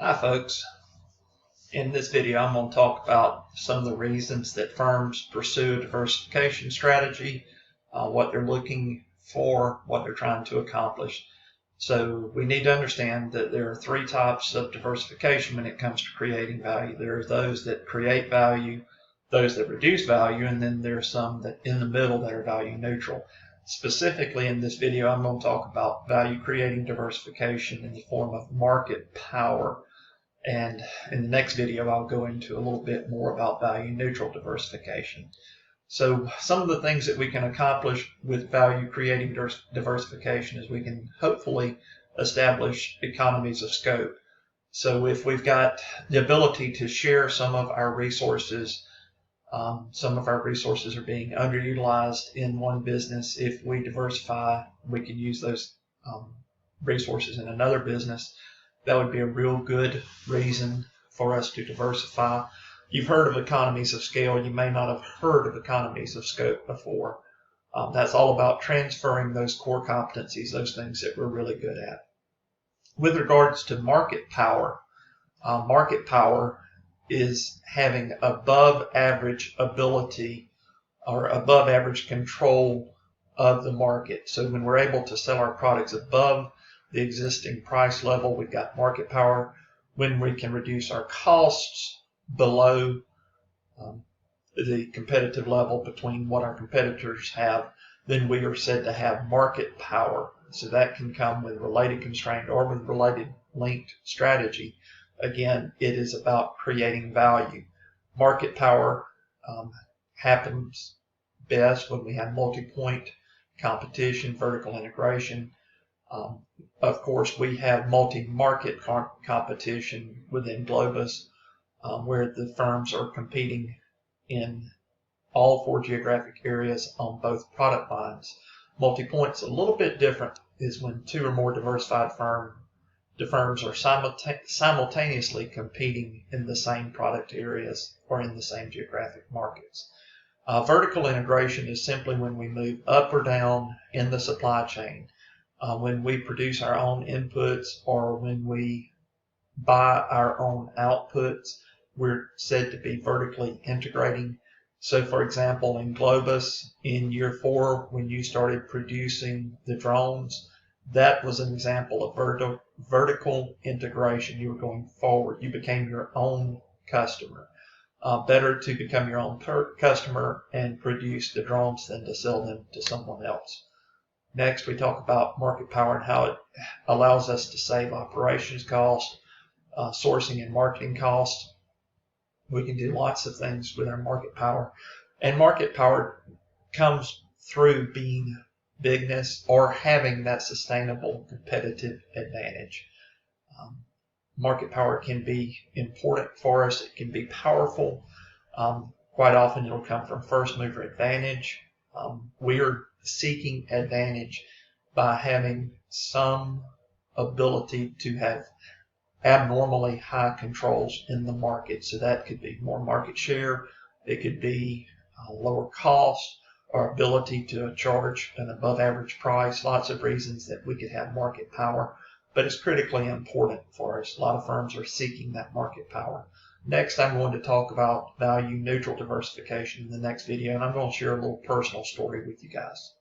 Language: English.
Hi folks, in this video I'm going to talk about some of the reasons that firms pursue a diversification strategy, what they're looking for, what they're trying to accomplish. So we need to understand that there are three types of diversification when it comes to creating value. There are those that create value, those that reduce value, and then there are some that in the middle that are value neutral. Specifically in this video I'm going to talk about value creating diversification in the form of market power. And in the next video, I'll go into a little bit more about value neutral diversification. So some of the things that we can accomplish with value creating diversification is we can hopefully establish economies of scope. So if we've got the ability to share some of our resources are being underutilized in one business. If we diversify, we can use those resources in another business. That would be a real good reason for us to diversify. You've heard of economies of scale. You may not have heard of economies of scope before. That's all about transferring those core competencies, those things that we're really good at. With regards to market power is having above average ability or above average control of the market. So when we're able to sell our products above the existing price level, we've got market power. When we can reduce our costs below the competitive level between what our competitors have, then we are said to have market power. So that can come with related constraint or with related linked strategy. Again, it is about creating value. Market power happens best when we have multi-point competition, vertical integration. Of course, we have multi-market competition within Globus, where the firms are competing in all four geographic areas on both product lines. Multi-point's a little bit different, is when two or more diversified firms are simultaneously competing in the same product areas or in the same geographic markets. Vertical integration is simply when we move up or down in the supply chain. When we produce our own inputs or when we buy our own outputs, we're said to be vertically integrating. So for example, in Globus, in year 4, when you started producing the drones, that was an example of vertical integration. You were going forward. You became your own customer. Better to become your own customer and produce the drones than to sell them to someone else. Next, we talk about market power and how it allows us to save operations costs, sourcing and marketing costs. We can do lots of things with our market power. And market power comes through being bigness or having that sustainable competitive advantage. Market power can be important for us. It can be powerful. Quite often it'll come from first mover advantage. We are seeking advantage by having some ability to have abnormally high controls in the market. So that could be more market share, it could be lower cost, or ability to charge an above average price. Lots of reasons that we could have market power, but it's critically important for us. A lot of firms are seeking that market power. Next, I'm going to talk about value neutral diversification in the next video, and I'm going to share a little personal story with you guys.